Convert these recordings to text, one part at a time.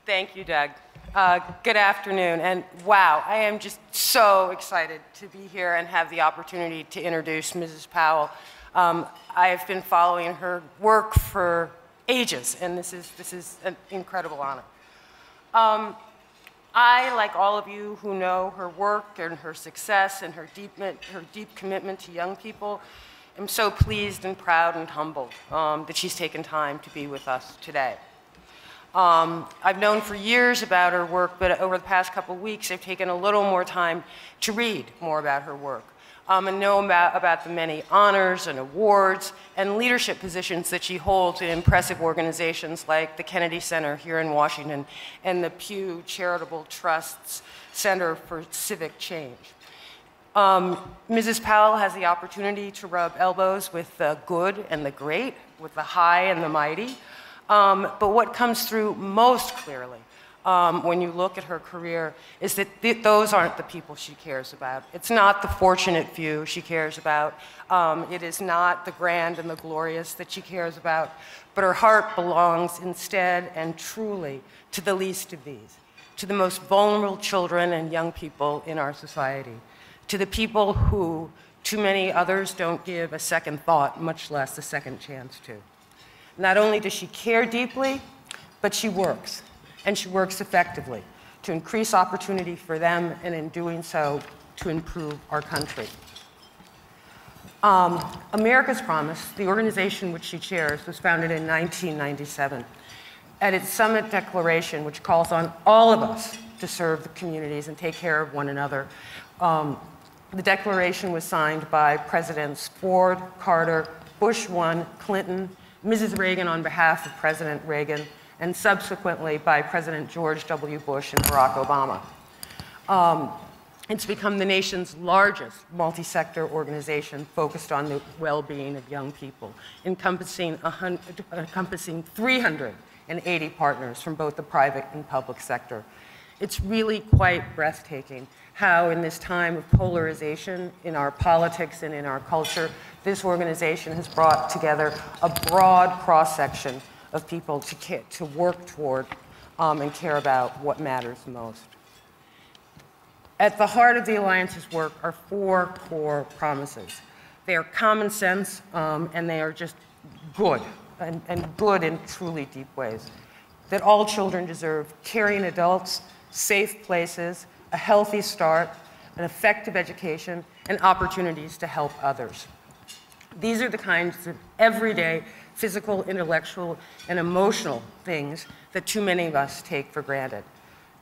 Thank you, Doug. Good afternoon, and wow, I am just so excited to be here and have the opportunity to introduce Mrs. Powell. I have been following her work for ages, and this is an incredible honor. I, like all of you who know her work and her success and her deep commitment to young people, am so pleased and proud and humbled that she's taken time to be with us today. I've known for years about her work, but over the past couple of weeks, I've taken a little more time to read more about her work and know about the many honors and awards and leadership positions that she holds in impressive organizations like the Kennedy Center here in Washington and the Pew Charitable Trust's Center for Civic Change. Mrs. Powell has the opportunity to rub elbows with the good and the great, with the high and the mighty. But what comes through most clearly when you look at her career is that those aren't the people she cares about. It's not the fortunate few she cares about. It is not the grand and the glorious that she cares about, but her heart belongs instead and truly to the least of these, to the most vulnerable children and young people in our society, to the people who too many others don't give a second thought, much less a second chance to. Not only does she care deeply, but she works, and she works effectively to increase opportunity for them, and in doing so, to improve our country. America's Promise, the organization which she chairs, was founded in 1997. At its summit declaration, which calls on all of us to serve the communities and take care of one another, the declaration was signed by Presidents Ford, Carter, Bush 1, Clinton, Mrs. Reagan on behalf of President Reagan, and subsequently by President George W. Bush and Barack Obama. It's become the nation's largest multi-sector organization focused on the well-being of young people, encompassing 380 partners from both the private and public sector. It's really quite breathtaking how in this time of polarization in our politics and in our culture, this organization has brought together a broad cross-section of people to work toward and care about what matters most. At the heart of the Alliance's work are 4 core promises. They are common sense and they are just good, and good in truly deep ways. That all children deserve caring adults, safe places, a healthy start, an effective education, and opportunities to help others. These are the kinds of everyday physical, intellectual, and emotional things that too many of us take for granted.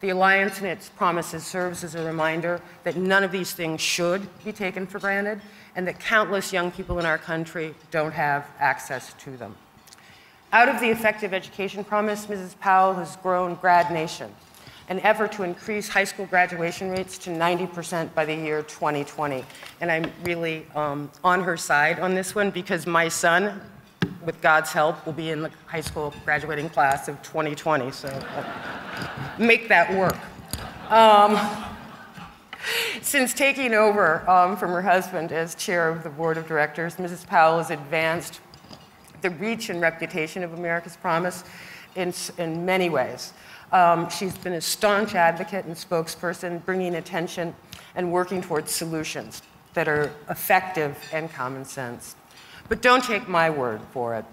The Alliance and its promises serves as a reminder that none of these things should be taken for granted, and that countless young people in our country don't have access to them. Out of the Effective Education Promise, Mrs. Powell has grown Grad Nation, an effort to increase high school graduation rates to 90% by the year 2020. And I'm really on her side on this one because my son, with God's help, will be in the high school graduating class of 2020, so make that work. Since taking over from her husband as chair of the board of directors, Mrs. Powell has advanced the reach and reputation of America's Promise in many ways. She's been a staunch advocate and spokesperson, bringing attention and working towards solutions that are effective and common sense. But don't take my word for it.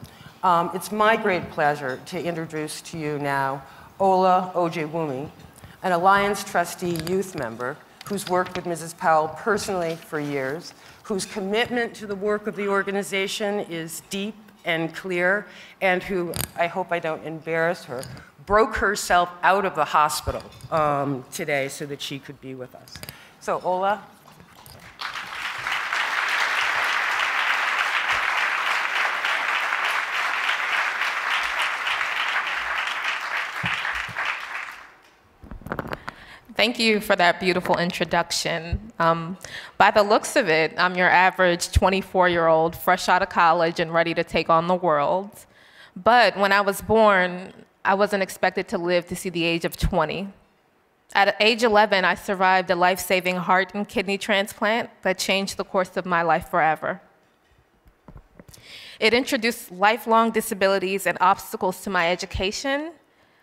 It's my great pleasure to introduce to you now Ola Ojewumi, an Alliance trustee youth member who's worked with Mrs. Powell personally for years, whose commitment to the work of the organization is deep and clear, and who, I hope I don't embarrass her, broke herself out of the hospital today so that she could be with us. So Ola. Thank you for that beautiful introduction. By the looks of it, I'm your average 24-year-old fresh out of college and ready to take on the world. But when I was born, I wasn't expected to live to see the age of 20. At age 11, I survived a life-saving heart and kidney transplant that changed the course of my life forever. It introduced lifelong disabilities and obstacles to my education,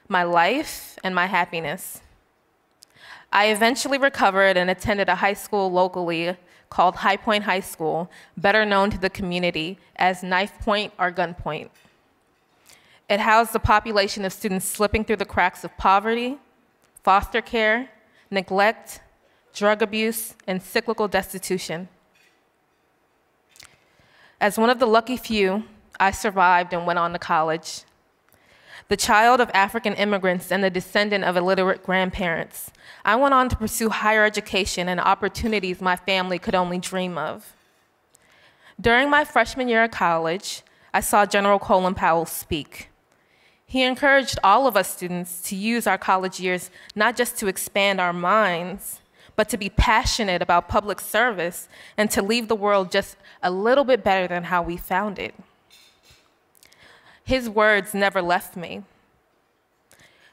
my life, and my happiness. I eventually recovered and attended a high school locally called High Point High School, better known to the community as Knife Point or Gunpoint. It housed a population of students slipping through the cracks of poverty, foster care, neglect, drug abuse, and cyclical destitution. As one of the lucky few, I survived and went on to college. The child of African immigrants and the descendant of illiterate grandparents, I went on to pursue higher education and opportunities my family could only dream of. During my freshman year of college, I saw General Colin Powell speak. He encouraged all of us students to use our college years not just to expand our minds, but to be passionate about public service and to leave the world just a little bit better than how we found it. His words never left me.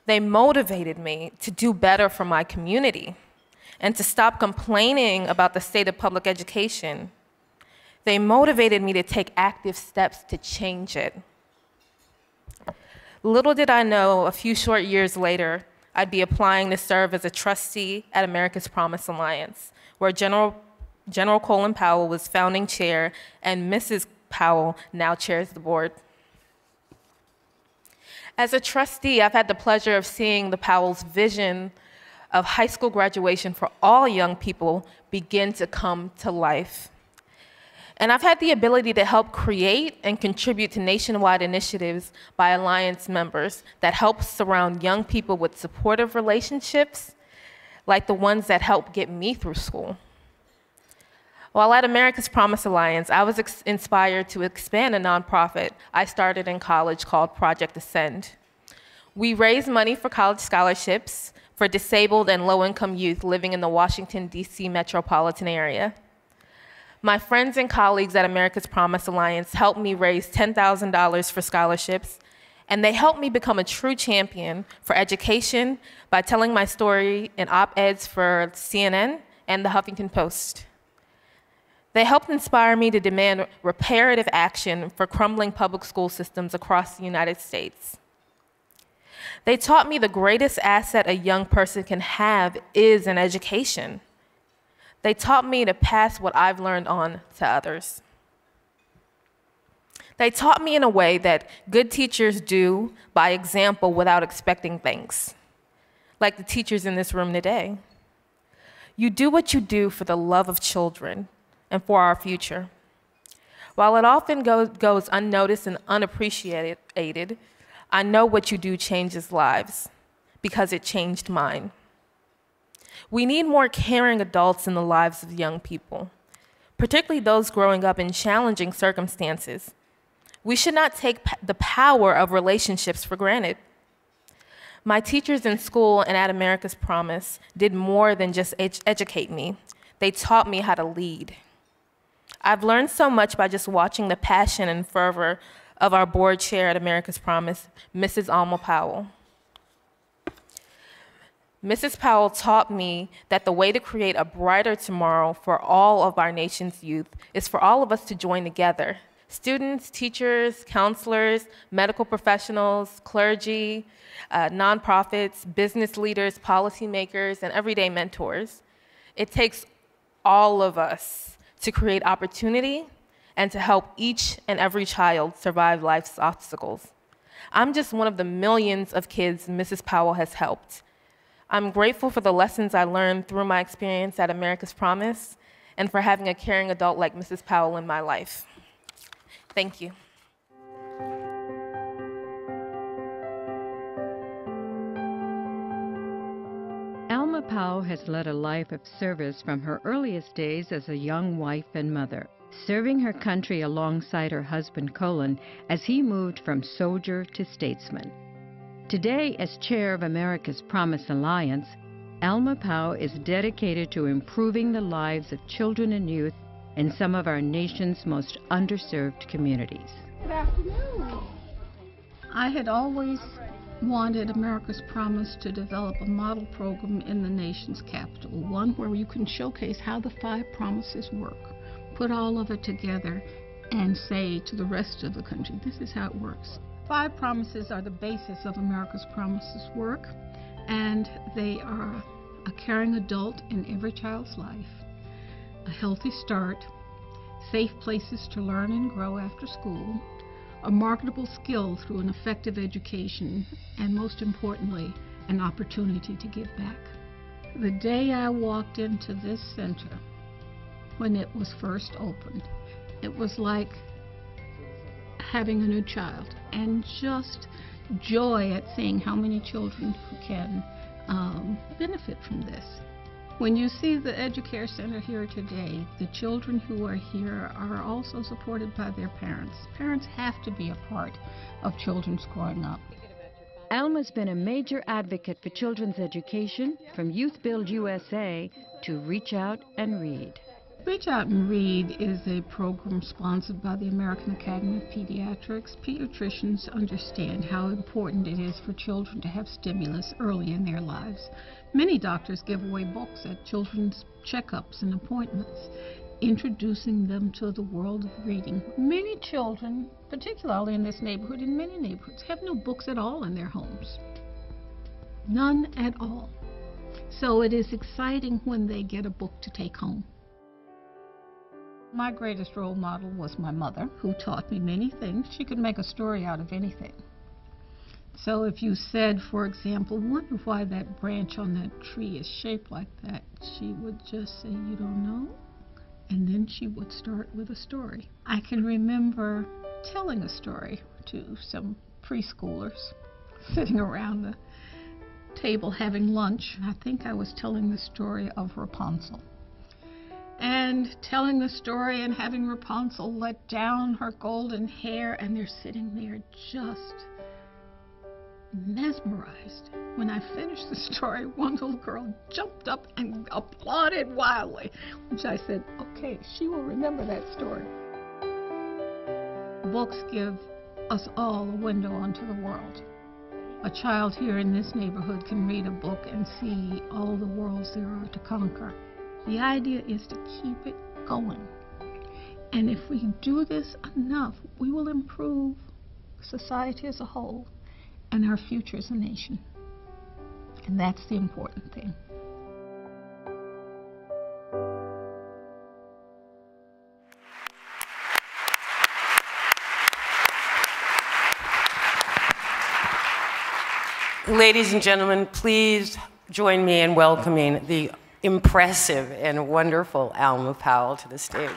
They motivated me to do better for my community and to stop complaining about the state of public education. They motivated me to take active steps to change it. Little did I know, a few short years later, I'd be applying to serve as a trustee at America's Promise Alliance, where General Colin Powell was founding chair and Mrs. Powell now chairs the board. As a trustee, I've had the pleasure of seeing the Powell's vision of high school graduation for all young people begin to come to life. And I've had the ability to help create and contribute to nationwide initiatives by Alliance members that help surround young people with supportive relationships, like the ones that helped get me through school. While at America's Promise Alliance, I was inspired to expand a nonprofit I started in college called Project Ascend. We raise money for college scholarships for disabled and low-income youth living in the Washington, D.C. metropolitan area. My friends and colleagues at America's Promise Alliance helped me raise $10,000 for scholarships, and they helped me become a true champion for education by telling my story in op-eds for CNN and the Huffington Post. They helped inspire me to demand reparative action for crumbling public school systems across the United States. They taught me the greatest asset a young person can have is an education. They taught me to pass what I've learned on to others. They taught me in a way that good teachers do by example without expecting thanks, like the teachers in this room today. You do what you do for the love of children and for our future. While it often goes unnoticed and unappreciated, I know what you do changes lives because it changed mine. We need more caring adults in the lives of young people, particularly those growing up in challenging circumstances. We should not take the power of relationships for granted. My teachers in school and at America's Promise did more than just educate me. They taught me how to lead. I've learned so much by just watching the passion and fervor of our board chair at America's Promise, Mrs. Alma Powell. Mrs. Powell taught me that the way to create a brighter tomorrow for all of our nation's youth is for all of us to join together. Students, teachers, counselors, medical professionals, clergy, nonprofits, business leaders, policymakers, and everyday mentors. It takes all of us to create opportunity and to help each and every child survive life's obstacles. I'm just one of the millions of kids Mrs. Powell has helped. I'm grateful for the lessons I learned through my experience at America's Promise and for having a caring adult like Mrs. Powell in my life. Thank you. Alma Powell has led a life of service from her earliest days as a young wife and mother, serving her country alongside her husband Colin as he moved from soldier to statesman. Today, as chair of America's Promise Alliance, Alma Powell is dedicated to improving the lives of children and youth in some of our nation's most underserved communities. Good afternoon. I had always wanted America's Promise to develop a model program in the nation's capital, one where you can showcase how the 5 promises work, put all of it together and say to the rest of the country, this is how it works. 5 promises are the basis of America's Promises work, and they are a caring adult in every child's life, a healthy start, safe places to learn and grow after school, a marketable skill through an effective education, and most importantly, an opportunity to give back. The day I walked into this center, when it was first opened, it was like having a new child, and just joy at seeing how many children who can benefit from this. When you see the Educare Center here today, the children who are here are also supported by their parents. Parents have to be a part of children's growing up. Alma's been a major advocate for children's education, from Youth Build USA to Reach Out and Read. Reach Out and Read is a program sponsored by the American Academy of Pediatrics. Pediatricians understand how important it is for children to have stimulus early in their lives. Many doctors give away books at children's checkups and appointments, introducing them to the world of reading. Many children, particularly in this neighborhood, in many neighborhoods, have no books at all in their homes. None at all. So it is exciting when they get a book to take home. My greatest role model was my mother, who taught me many things. She could make a story out of anything. So if you said, for example, wonder why that branch on that tree is shaped like that, she would just say, you don't know? And then she would start with a story. I can remember telling a story to some preschoolers sitting around the table having lunch. I think I was telling the story of Rapunzel. And telling the story and having Rapunzel let down her golden hair, and they're sitting there just mesmerized. When I finished the story, one little girl jumped up and applauded wildly, which I said, okay, she will remember that story. Books give us all a window onto the world. A child here in this neighborhood can read a book and see all the worlds there are to conquer. The idea is to keep it going. And if we do this enough, we will improve society as a whole and our future as a nation. And that's the important thing. Ladies and gentlemen, please join me in welcoming the impressive and wonderful Alma Powell to the stage.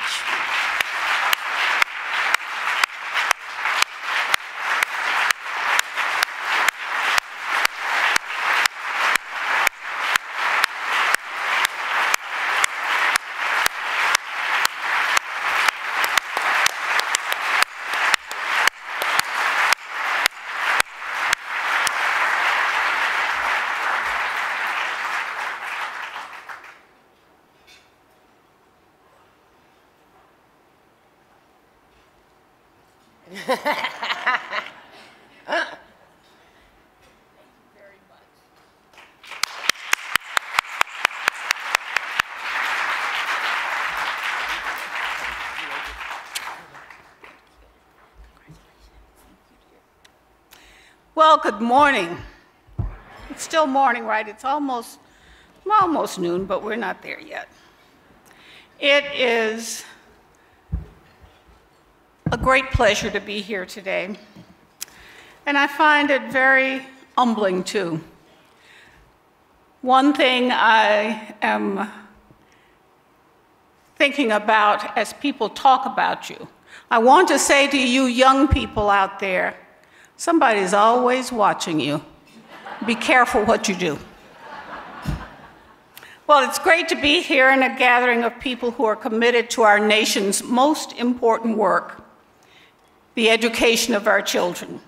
Well, good morning. It's still morning, right? It's almost noon, but we're not there yet. It is a great pleasure to be here today, and I find it very humbling, too. One thing I am thinking about as people talk about you, I want to say to you young people out there, somebody's always watching you. Be careful what you do. Well, it's great to be here in a gathering of people who are committed to our nation's most important work, the education of our children.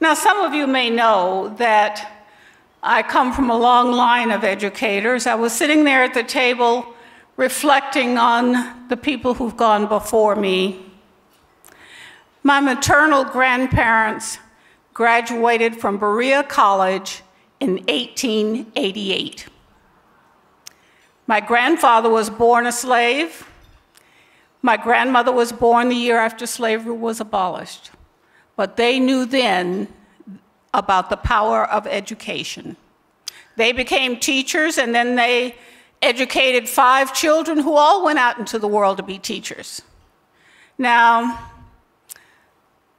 Now, some of you may know that I come from a long line of educators. I was sitting there at the table reflecting on the people who've gone before me. My maternal grandparents graduated from Berea College in 1888. My grandfather was born a slave. My grandmother was born the year after slavery was abolished. but they knew then about the power of education. They became teachers, and then they educated 5 children who all went out into the world to be teachers. Now,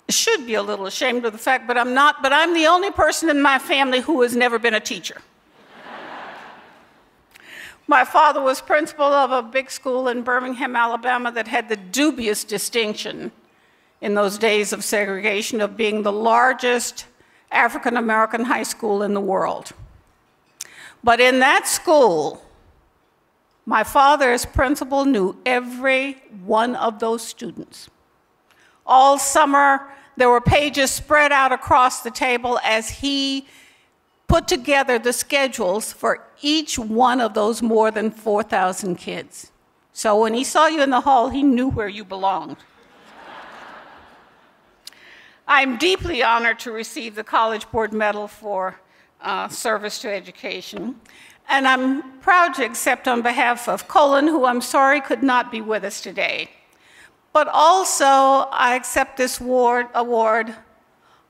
I should be a little ashamed of the fact, but I'm not, but I'm the only person in my family who has never been a teacher. My father was principal of a big school in Birmingham, Alabama that had the dubious distinction in those days of segregation of being the largest African-American high school in the world. But in that school, my father as principal knew every one of those students. All summer, there were pages spread out across the table as he put together the schedules for each one of those more than 4,000 kids. So when he saw you in the hall, he knew where you belonged. I'm deeply honored to receive the College Board Medal for service to education. And I'm proud to accept on behalf of Colin, who I'm sorry could not be with us today. But also, I accept this award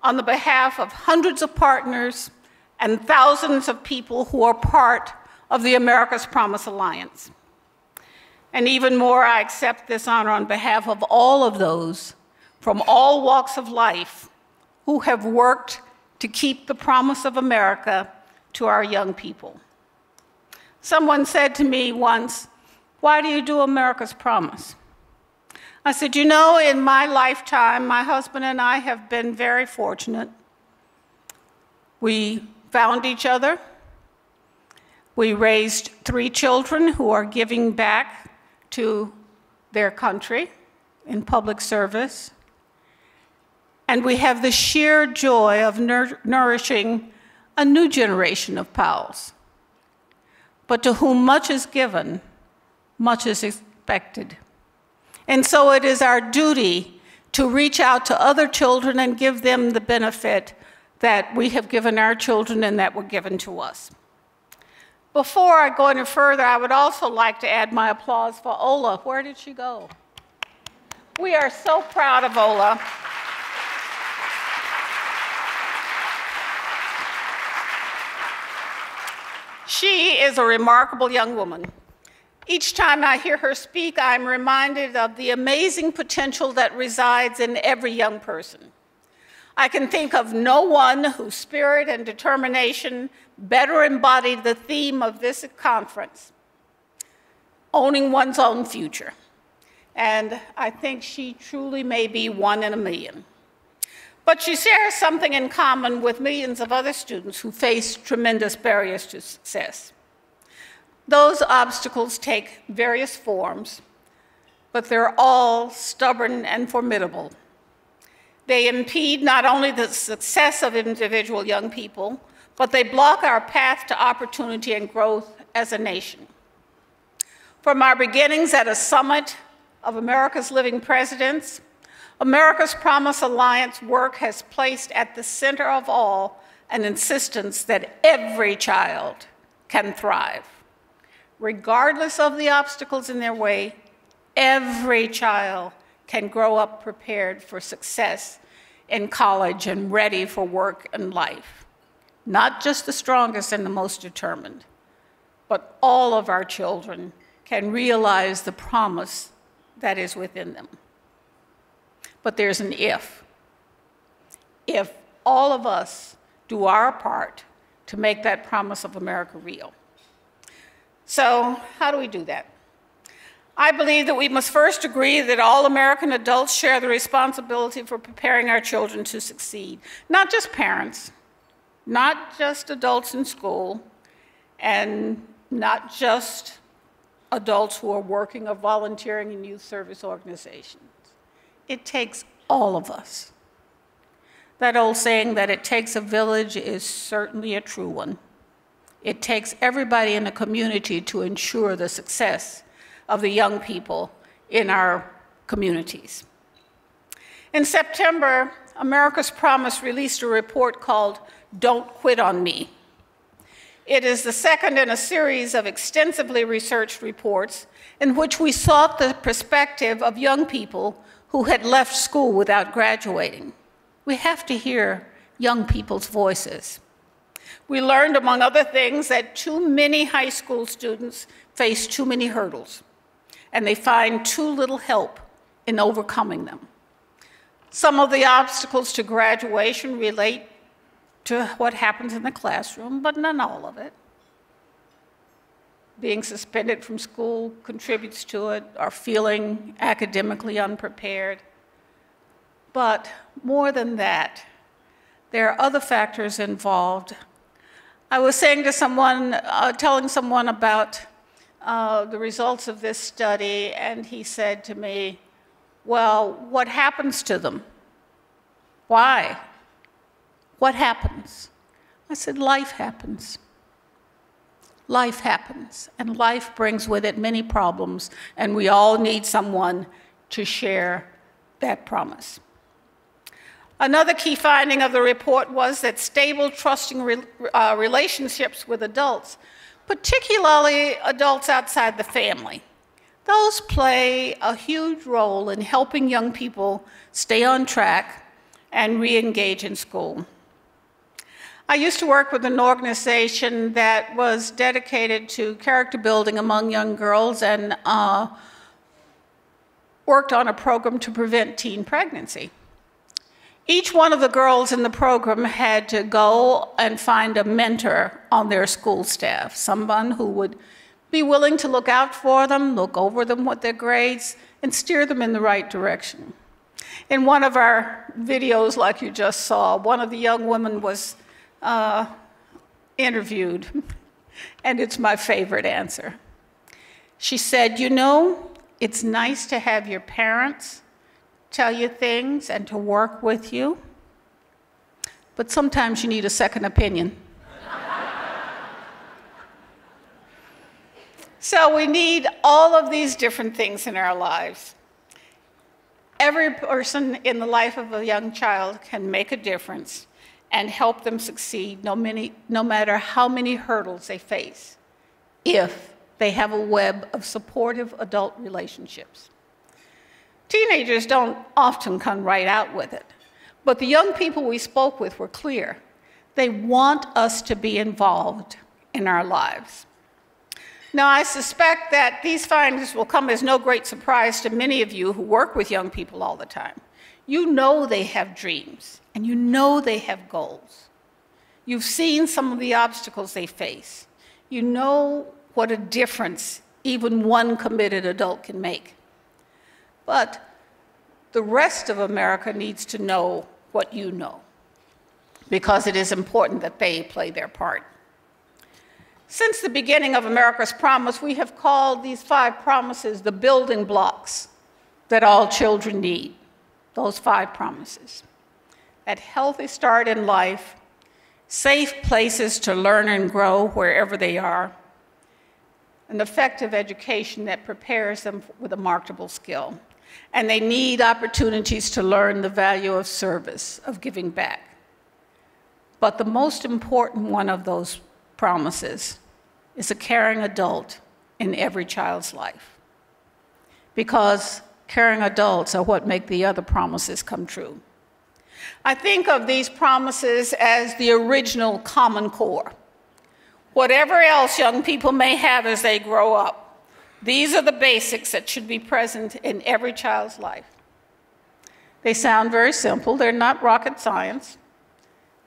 on the behalf of hundreds of partners and thousands of people who are part of the America's Promise Alliance. And even more, I accept this honor on behalf of all of those from all walks of life who have worked to keep the promise of America to our young people. Someone said to me once, "Why do you do America's Promise?" I said, "You know, in my lifetime, my husband and I have been very fortunate. We found each other. We raised 3 children who are giving back to their country in public service. And we have the sheer joy of nourishing a new generation of Powells. But to whom much is given, much is expected. And so it is our duty to reach out to other children and give them the benefit that we have given our children and that were given to us." Before I go any further, I would also like to add my applause for Ola. Where did she go? We are so proud of Ola. She is a remarkable young woman. Each time I hear her speak, I'm reminded of the amazing potential that resides in every young person. I can think of no one whose spirit and determination better embodied the theme of this conference, owning one's own future. And I think she truly may be one in a million. But she shares something in common with millions of other students who face tremendous barriers to success. Those obstacles take various forms, but they're all stubborn and formidable. They impede not only the success of individual young people, but they block our path to opportunity and growth as a nation. From our beginnings at a summit of America's Living Presidents, America's Promise Alliance work has placed at the center of all an insistence that every child can thrive. Regardless of the obstacles in their way, every child can grow up prepared for success in college and ready for work and life. Not just the strongest and the most determined, but all of our children can realize the promise that is within them. But there's an if. If all of us do our part to make that promise of America real. So how do we do that? I believe that we must first agree that all American adults share the responsibility for preparing our children to succeed. Not just parents, not just adults in school, and not just adults who are working or volunteering in youth service organizations. It takes all of us. That old saying that it takes a village is certainly a true one. It takes everybody in the community to ensure the success of the young people in our communities. In September, America's Promise released a report called Don't Quit on Me. It is the second in a series of extensively researched reports in which we sought the perspective of young people who had left school without graduating. We have to hear young people's voices. We learned, among other things, that too many high school students face too many hurdles, and they find too little help in overcoming them. Some of the obstacles to graduation relate to what happens in the classroom, but not all of it. Being suspended from school contributes to it, or feeling academically unprepared. But more than that, there are other factors involved. I was saying to someone, telling someone about the results of this study, and he said to me, well, what happens to them? Why? What happens? I said, life happens. Life happens, and life brings with it many problems, and we all need someone to share that promise. Another key finding of the report was that stable, trusting relationships with adults, particularly adults outside the family, those play a huge role in helping young people stay on track and re-engage in school. I used to work with an organization that was dedicated to character building among young girls and worked on a program to prevent teen pregnancy. Each one of the girls in the program had to go and find a mentor on their school staff, someone who would be willing to look out for them, look over them with their grades, and steer them in the right direction. In one of our videos, like you just saw, one of the young women was interviewed, and it's my favorite answer. She said, you know, it's nice to have your parents tell you things and to work with you, but sometimes you need a second opinion. So we need all of these different things in our lives. Every person in the life of a young child can make a difference and help them succeed no matter how many hurdles they face, if they have a web of supportive adult relationships. Teenagers don't often come right out with it, but the young people we spoke with were clear. They want us to be involved in our lives. Now, I suspect that these findings will come as no great surprise to many of you who work with young people all the time. You know they have dreams, and you know they have goals. You've seen some of the obstacles they face. You know what a difference even one committed adult can make. But the rest of America needs to know what you know, because it is important that they play their part. Since the beginning of America's Promise, we have called these 5 promises the building blocks that all children need. Those 5 promises: a healthy start in life, safe places to learn and grow wherever they are, an effective education that prepares them with a marketable skill. And they need opportunities to learn the value of service, of giving back. But the most important one of those promises is a caring adult in every child's life, because caring adults are what make the other promises come true. I think of these promises as the original Common Core. Whatever else young people may have as they grow up, these are the basics that should be present in every child's life. They sound very simple. They're not rocket science.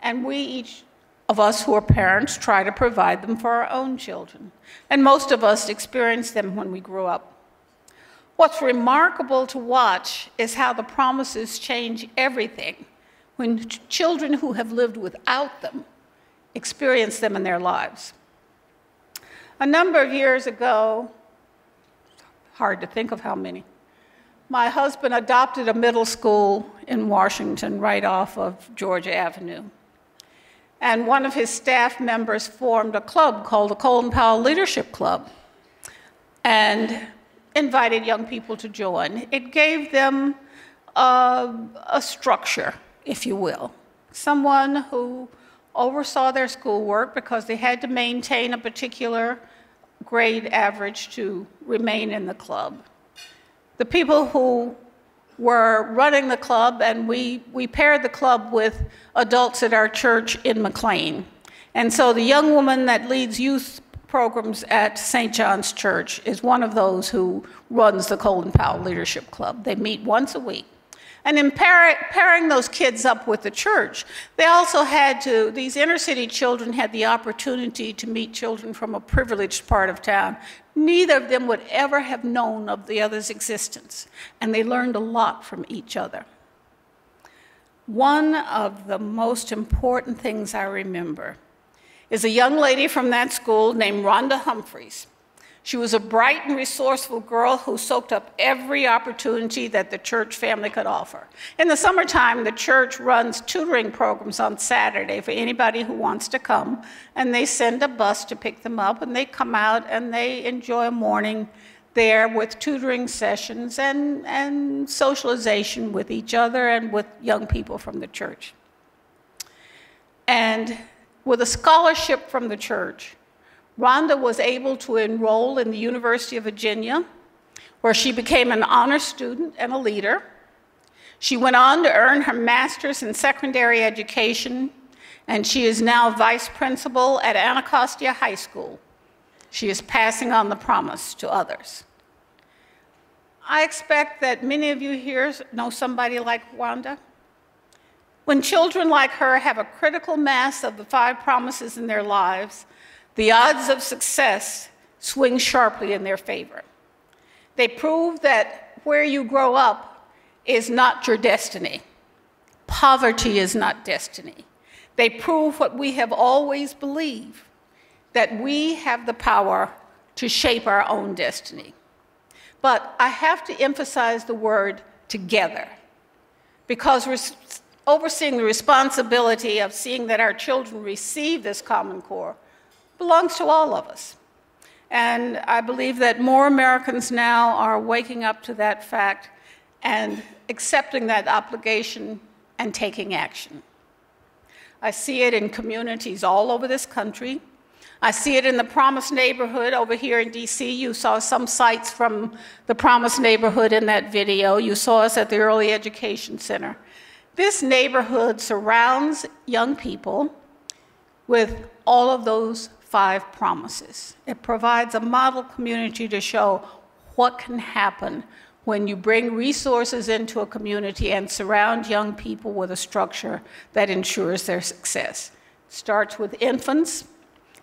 And we, each of us who are parents, try to provide them for our own children. And most of us experience them when we grew up. What's remarkable to watch is how the promises change everything when children who have lived without them experience them in their lives. A number of years ago, hard to think of how many, my husband adopted a middle school in Washington right off of Georgia Avenue. And one of his staff members formed a club called the Colin Powell Leadership Club and invited young people to join. It gave them a structure, if you will. Someone who oversaw their schoolwork because they had to maintain a particular grade average to remain in the club. The people who were running the club, and we paired the club with adults at our church in McLean. And so the young woman that leads youth programs at St. John's Church is one of those who runs the Colin Powell Leadership Club. They meet once a week. And in pairing those kids up with the church, they also had to, these inner city children had the opportunity to meet children from a privileged part of town. Neither of them would ever have known of the other's existence, and they learned a lot from each other. One of the most important things I remember is a young lady from that school named Rhonda Humphreys. She was a bright and resourceful girl who soaked up every opportunity that the church family could offer. In the summertime, the church runs tutoring programs on Saturday for anybody who wants to come, and they send a bus to pick them up, and they come out and they enjoy a morning there with tutoring sessions and socialization with each other and with young people from the church. And with a scholarship from the church, Rhonda was able to enroll in the University of Virginia, where she became an honor student and a leader. She went on to earn her master's in secondary education, and she is now vice principal at Anacostia High School. She is passing on the promise to others. I expect that many of you here know somebody like Rhonda. When children like her have a critical mass of the 5 promises in their lives, the odds of success swing sharply in their favor. They prove that where you grow up is not your destiny. Poverty is not destiny. They prove what we have always believed, that we have the power to shape our own destiny. But I have to emphasize the word together, because overseeing the responsibility of seeing that our children receive this Common Core belongs to all of us. And I believe that more Americans now are waking up to that fact and accepting that obligation and taking action. I see it in communities all over this country. I see it in the Promise neighborhood over here in DC. You saw some sites from the Promise neighborhood in that video. You saw us at the Early Education Center. This neighborhood surrounds young people with all of those 5 promises. It provides a model community to show what can happen when you bring resources into a community and surround young people with a structure that ensures their success. It starts with infants.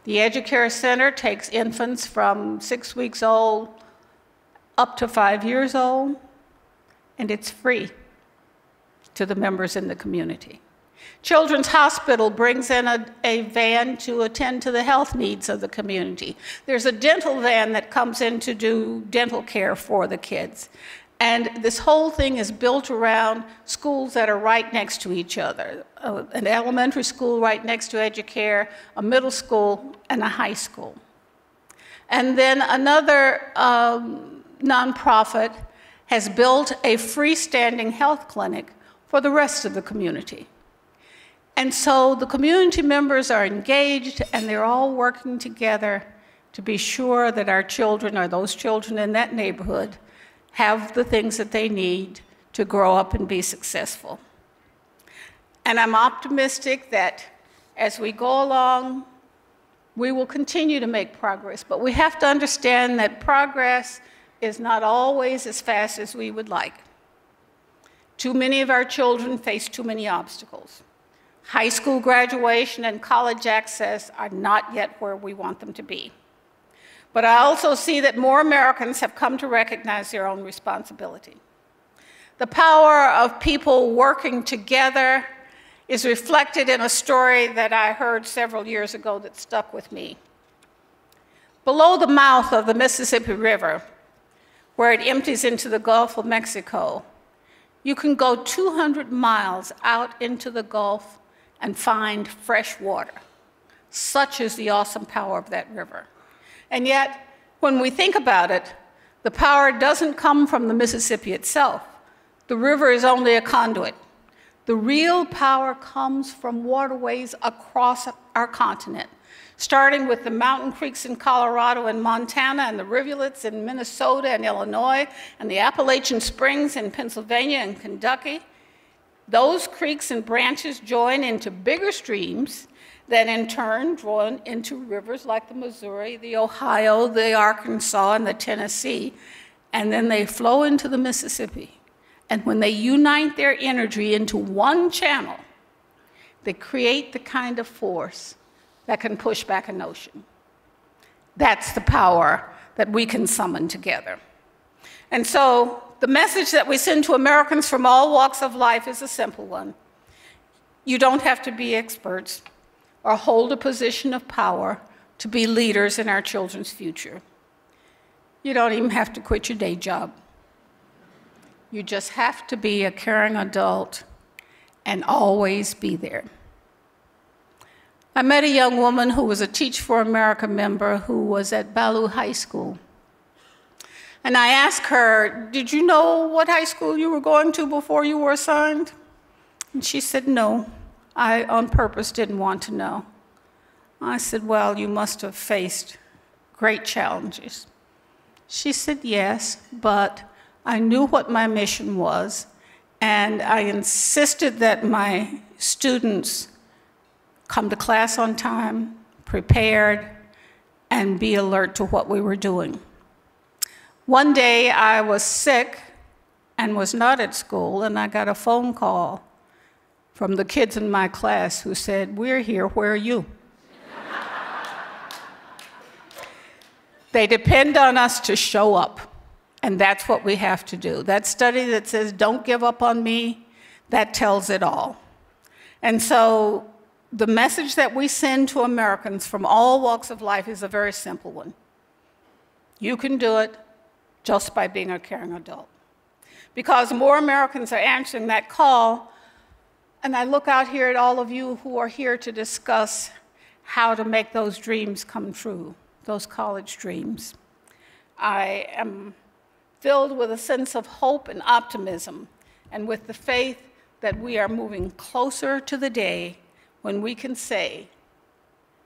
The EduCare Center takes infants from 6 weeks old up to 5 years old, and it's free to the members in the community. Children's Hospital brings in a van to attend to the health needs of the community. There's a dental van that comes in to do dental care for the kids. And this whole thing is built around schools that are right next to each other. An elementary school right next to EduCare, a middle school, and a high school. And then another nonprofit has built a freestanding health clinic for the rest of the community. And so the community members are engaged, and they're all working together to be sure that our children, or those children in that neighborhood, have the things that they need to grow up and be successful. And I'm optimistic that as we go along, we will continue to make progress. But we have to understand that progress is not always as fast as we would like. Too many of our children face too many obstacles. High school graduation and college access are not yet where we want them to be. But I also see that more Americans have come to recognize their own responsibility. The power of people working together is reflected in a story that I heard several years ago that stuck with me. Below the mouth of the Mississippi River, where it empties into the Gulf of Mexico, you can go 200 miles out into the Gulf and find fresh water. Such is the awesome power of that river. And yet, when we think about it, the power doesn't come from the Mississippi itself. The river is only a conduit. The real power comes from waterways across our continent, starting with the mountain creeks in Colorado and Montana, and the rivulets in Minnesota and Illinois, and the Appalachian Springs in Pennsylvania and Kentucky. Those creeks and branches join into bigger streams that in turn draw into rivers like the Missouri, the Ohio, the Arkansas, and the Tennessee, and then they flow into the Mississippi. And when they unite their energy into one channel, they create the kind of force that can push back an ocean. That's the power that we can summon together. And so the message that we send to Americans from all walks of life is a simple one. You don't have to be experts or hold a position of power to be leaders in our children's future. You don't even have to quit your day job. You just have to be a caring adult and always be there. I met a young woman who was a Teach for America member who was at Ballou High School. And I asked her, did you know what high school you were going to before you were assigned? And she said, no, I on purpose didn't want to know. I said, well, you must have faced great challenges. She said, yes, but I knew what my mission was, and I insisted that my students come to class on time, prepared, and be alert to what we were doing. One day I was sick and was not at school, and I got a phone call from the kids in my class who said, we're here, where are you? They depend on us to show up, and that's what we have to do. That study that says, don't give up on me, that tells it all. And so the message that we send to Americans from all walks of life is a very simple one. You can do it just by being a caring adult. Because more Americans are answering that call, and I look out here at all of you who are here to discuss how to make those dreams come true, those college dreams. I am filled with a sense of hope and optimism, and with the faith that we are moving closer to the day when we can say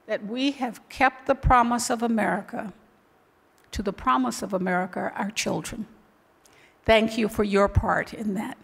that we have kept the promise of America to the promise of America, our children. Thank you for your part in that.